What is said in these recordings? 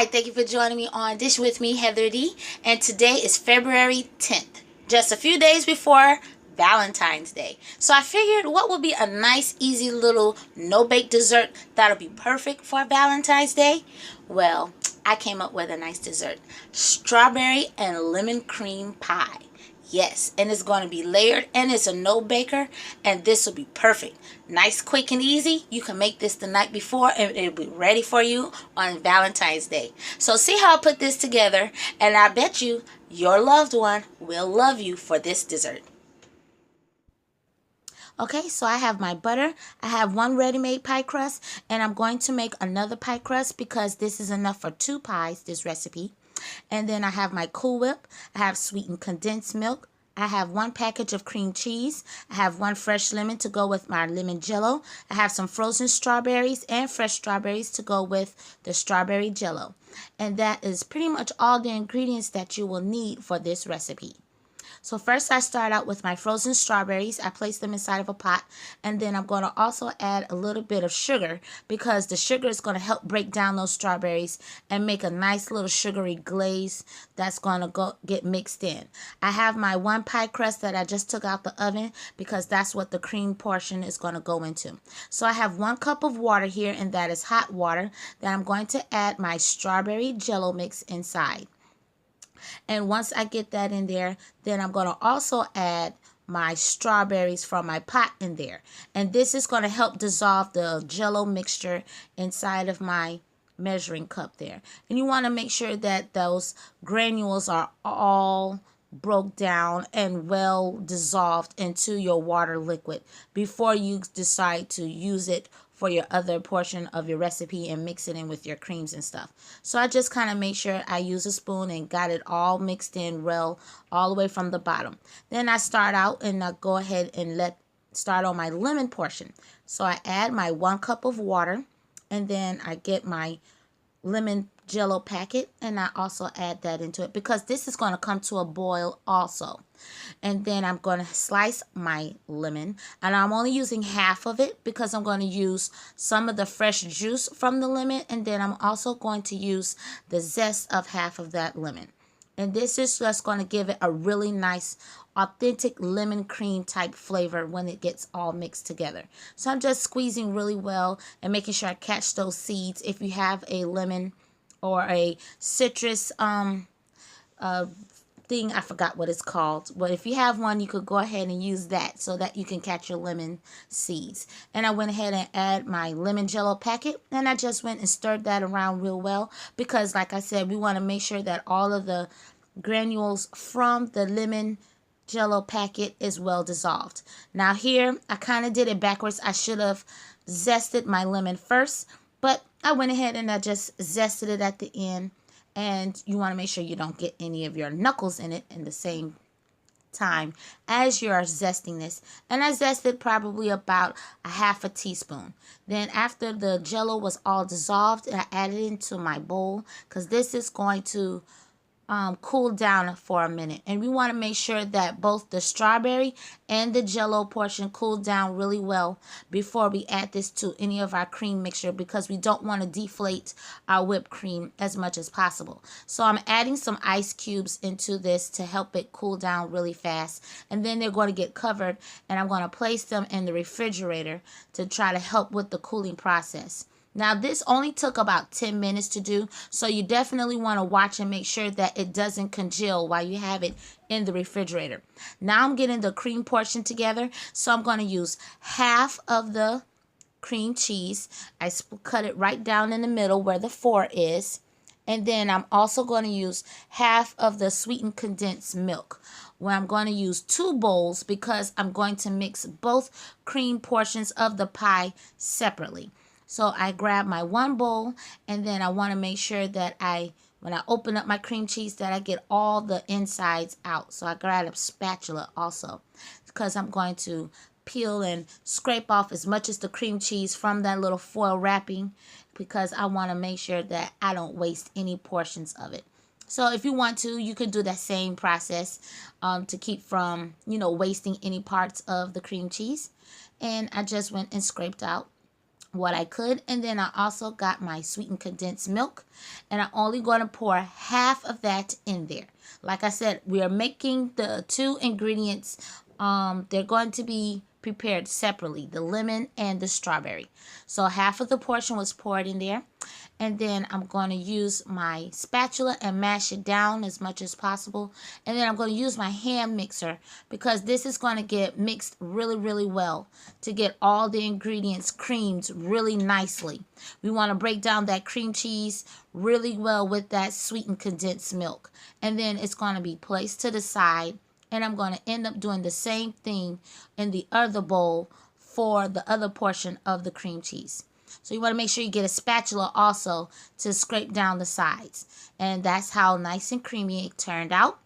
Hi, thank you for joining me on Dish With Me, Heather D. And today is February 10th, just a few days before Valentine's Day. So I figured what would be a nice, easy little no-bake dessert that'll be perfect for Valentine's Day? Well, I came up with a nice dessert. Strawberry and lemon cream pie. Yes, and it's going to be layered and it's a no baker, and this will be perfect. Nice, quick, and easy. You can make this the night before and it'll be ready for you on Valentine's Day. So see how I put this together, and I bet you your loved one will love you for this dessert. Okay, so I have my butter. I have one ready-made pie crust, and I'm going to make another pie crust because this is enough for 2 pies, this recipe. And then I have my Cool Whip. I have sweetened condensed milk. I have 1 package of cream cheese. I have 1 fresh lemon to go with my lemon jello. I have some frozen strawberries and fresh strawberries to go with the strawberry jello. And that is pretty much all the ingredients that you will need for this recipe. So first I start out with my frozen strawberries. I place them inside of a pot, and then I'm going to also add a little bit of sugar because the sugar is going to help break down those strawberries and make a nice little sugary glaze that's going to get mixed in. I have my 1 pie crust that I just took out the oven because that's what the cream portion is going to go into. So I have 1 cup of water here, and that is hot water that I'm going to add my strawberry jello mix inside. And once I get that in there, then I'm going to also add my strawberries from my pot in there. And this is going to help dissolve the jello mixture inside of my measuring cup there. And you want to make sure that those granules are all broke down and well dissolved into your water liquid before you decide to use it for your other portion of your recipe and mix it in with your creams and stuff. So I just kind of make sure I use a spoon and got it all mixed in well all the way from the bottom. Then I start out and I go ahead and start on my lemon portion. So I add my 1 cup of water, and then I get my lemon jello packet, and I also add that into it because this is going to come to a boil also. And then I'm going to slice my lemon, and I'm only using half of it because I'm going to use some of the fresh juice from the lemon, and then I'm also going to use the zest of half of that lemon. And this is just going to give it a really nice authentic lemon cream type flavor when it gets all mixed together. So I'm just squeezing really well and making sure I catch those seeds. If you have a lemon or a citrus thing, I forgot what it's called, but if you have one, you could go ahead and use that so that you can catch your lemon seeds. And I went ahead and add my lemon jello packet, and I just went and stirred that around real well because, like I said, we want to make sure that all of the granules from the lemon jello packet is well dissolved. Now here I kind of did it backwards. I should have zested my lemon first, but I went ahead and I just zested it at the end. And you want to make sure you don't get any of your knuckles in it in the same time as you're zesting this. And I zested probably about a half a teaspoon. Then after the jello was all dissolved, I added it into my bowl because this is going to cool down for a minute. And we want to make sure that both the strawberry and the jello portion cool down really well before we add this to any of our cream mixture because we don't want to deflate our whipped cream as much as possible. So I'm adding some ice cubes into this to help it cool down really fast. And then they're going to get covered, and I'm going to place them in the refrigerator to try to help with the cooling process. Now this only took about 10 minutes to do, so you definitely want to watch and make sure that it doesn't congeal while you have it in the refrigerator. Now I'm getting the cream portion together, so I'm going to use half of the cream cheese. I cut it right down in the middle where the 4 is. And then I'm also going to use half of the sweetened condensed milk, where I'm going to use 2 bowls because I'm going to mix both cream portions of the pie separately. So I grab my 1 bowl, and then I want to make sure that when I open up my cream cheese, that I get all the insides out. So I grab a spatula also because I'm going to peel and scrape off as much as the cream cheese from that little foil wrapping because I want to make sure that I don't waste any portions of it. So if you want to, you could do that same process to keep from, wasting any parts of the cream cheese. And I just went and scraped out what I could. And then I also got my sweetened condensed milk, and I'm only going to pour half of that in there. Like I said, we are making the two ingredients. They're going to be prepared separately, the lemon and the strawberry. So half of the portion was poured in there, and then I'm going to use my spatula and mash it down as much as possible. And then I'm going to use my hand mixer, because this is going to get mixed really well to get all the ingredients creamed really nicely. We want to break down that cream cheese really well with that sweetened condensed milk, and then it's going to be placed to the side. And I'm going to end up doing the same thing in the other bowl for the other portion of the cream cheese. So you want to make sure you get a spatula also to scrape down the sides. And that's how nice and creamy it turned out.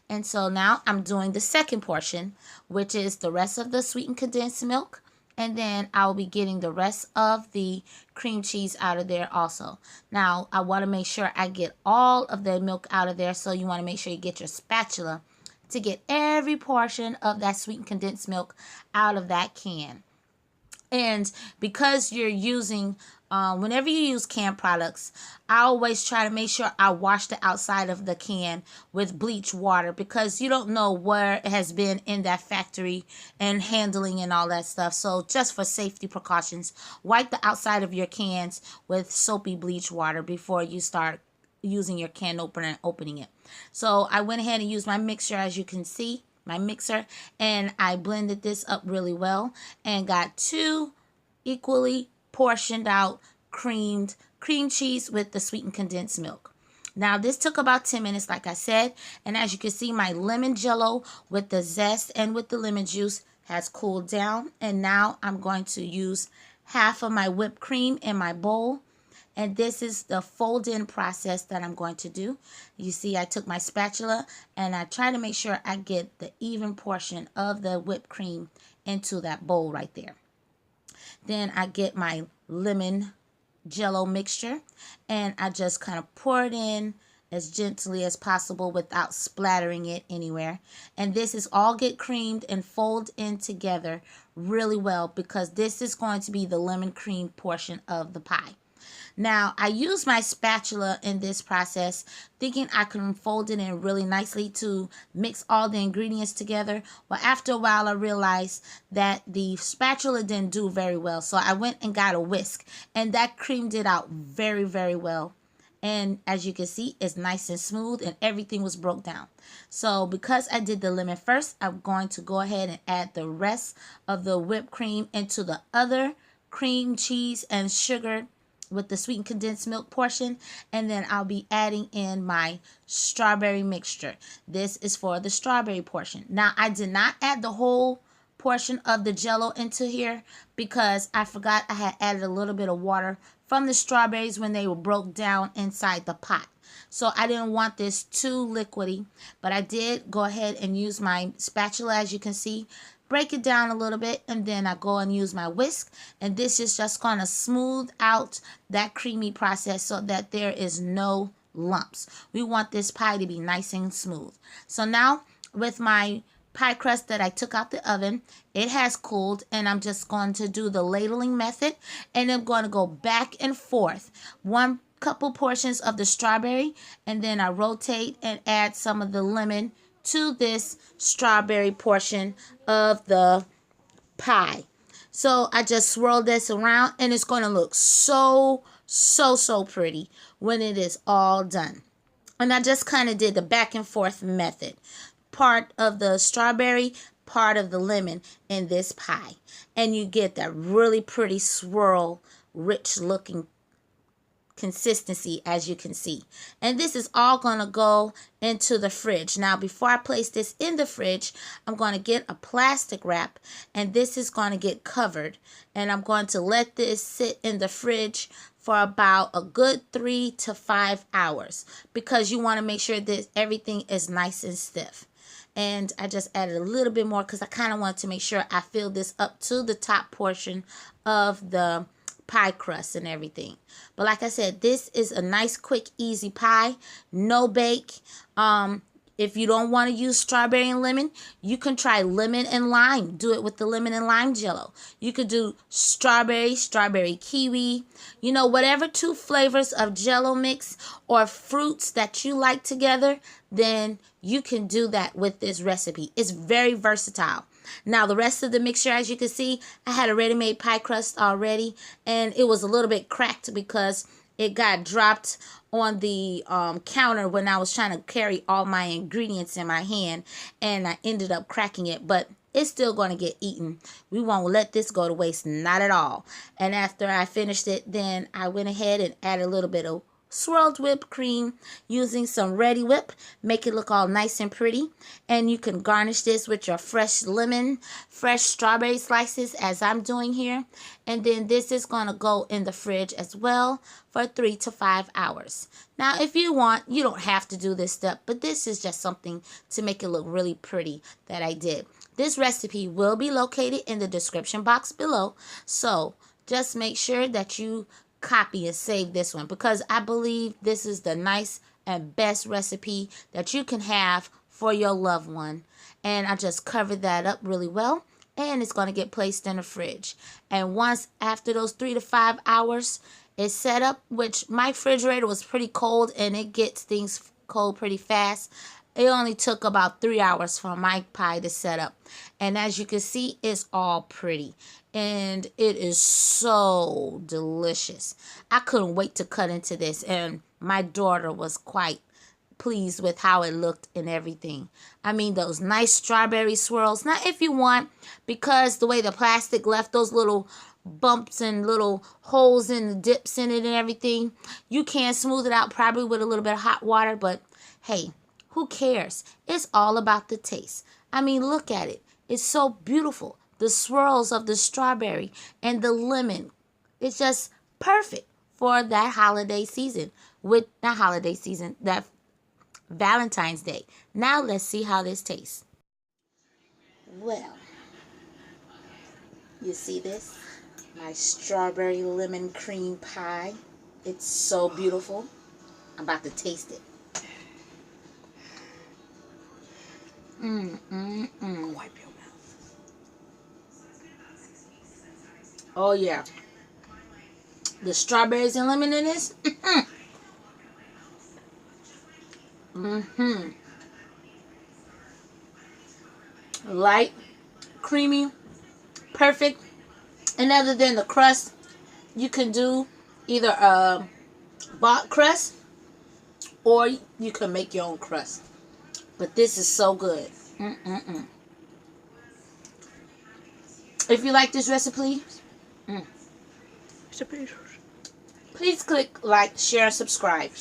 And so now I'm doing the second portion, which is the rest of the sweetened condensed milk. And then I'll be getting the rest of the cream cheese out of there also. Now, I want to make sure I get all of the milk out of there. So you want to make sure you get your spatula to get every portion of that sweetened condensed milk out of that can. And because you're using, whenever you use canned products, I always try to make sure I wash the outside of the can with bleach water, because you don't know where it has been in that factory and handling and all that stuff. So just for safety precautions, wipe the outside of your cans with soapy bleach water before you start using your can opener and opening it. So I went ahead and used my mixer, as you can see, my mixer, and I blended this up really well and got two equally portioned out cream cheese with the sweetened condensed milk. Now this took about 10 minutes, like I said, and as you can see, my lemon Jello with the zest and with the lemon juice has cooled down, and now I'm going to use half of my whipped cream in my bowl. And this is the fold-in process that I'm going to do. You see, I took my spatula and I try to make sure I get the even portion of the whipped cream into that bowl right there. Then I get my lemon Jello mixture and I just kind of pour it in as gently as possible without splattering it anywhere. And this is all get creamed and fold in together really well, because this is going to be the lemon cream portion of the pie. Now, I use my spatula in this process, thinking I can fold it in really nicely to mix all the ingredients together. Well, after a while, I realized that the spatula didn't do very well. So I went and got a whisk, and that creamed it out very well. And as you can see, it's nice and smooth, and everything was broke down. So because I did the lemon first, I'm going to go ahead and add the rest of the whipped cream into the other cream cheese and sugar with the sweetened condensed milk portion, and then I'll be adding in my strawberry mixture. This is for the strawberry portion. Now, I did not add the whole portion of the Jello into here because I forgot I had added a little bit of water from the strawberries when they were broke down inside the pot. So I didn't want this too liquidy, but I did go ahead and use my spatula, as you can see, break it down a little bit, and then I go and use my whisk, and this is just going to smooth out that creamy process so that there is no lumps. We want this pie to be nice and smooth. So now with my pie crust that I took out the oven, it has cooled, and I'm just going to do the ladling method, and I'm going to go back and forth. One couple portions of the strawberry, and then I rotate and add some of the lemon to this strawberry portion of the pie. So I just swirl this around, and it's going to look so pretty when it is all done. And I just kind of did the back and forth method. Part of the strawberry, part of the lemon in this pie. And you get that really pretty swirl, rich looking consistency, as you can see. And this is all going to go into the fridge. Now, before I place this in the fridge, I'm going to get a plastic wrap, and this is going to get covered, and I'm going to let this sit in the fridge for about a good 3 to 5 hours, because you want to make sure that everything is nice and stiff. And I just added a little bit more because I kind of want to make sure I fill this up to the top portion of the pie crust and everything. But like I said, this is a nice, quick, easy pie. No bake. If you don't want to use strawberry and lemon, you can try lemon and lime. Do it with the lemon and lime Jello. You could do strawberry kiwi, you know, whatever two flavors of Jello mix or fruits that you like together, then you can do that with this recipe. It's very versatile. Now, the rest of the mixture, as you can see, I had a ready-made pie crust already, and it was a little bit cracked because it got dropped on the counter when I was trying to carry all my ingredients in my hand, and I ended up cracking it, but it's still going to get eaten. We won't let this go to waste, not at all. And after I finished it, then I went ahead and added a little bit of swirled whipped cream using some Ready Whip. Make it look all nice and pretty. And you can garnish this with your fresh lemon, fresh strawberry slices as I'm doing here. And then this is going to go in the fridge as well for 3 to 5 hours. Now, if you want, you don't have to do this step, but this is just something to make it look really pretty that I did. This recipe will be located in the description box below, so just make sure that you copy and save this one, because I believe this is the nice and best recipe that you can have for your loved one. And I just covered that up really well, and it's going to get placed in the fridge. And once after those 3 to 5 hours it's set up, which my refrigerator was pretty cold and it gets things cold pretty fast, it only took about 3 hours for my pie to set up. And as you can see, it's all pretty. And it is so delicious. I couldn't wait to cut into this. And my daughter was quite pleased with how it looked and everything. I mean, those nice strawberry swirls. Now, if you want, because the way the plastic left those little bumps and little holes in the dips in it and everything, you can smooth it out probably with a little bit of hot water. But hey, who cares? It's all about the taste. I mean, look at it. It's so beautiful. The swirls of the strawberry and the lemon. It's just perfect for that holiday season. That Valentine's Day. Now let's see how this tastes. Well, you see this? My strawberry lemon cream pie. It's so beautiful. I'm about to taste it. Wipe your mouth. Oh yeah. The strawberries and lemon in this. Light, creamy, perfect. And other than the crust, you can do either a bought crust or you can make your own crust. But this is so good. If you like this recipe, please click like, share, and subscribe.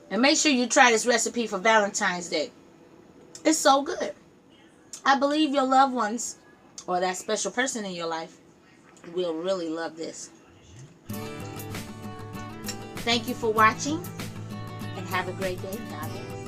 And make sure you try this recipe for Valentine's Day. It's so good. I believe your loved ones or that special person in your life will really love this. Thank you for watching and have a great day. God bless.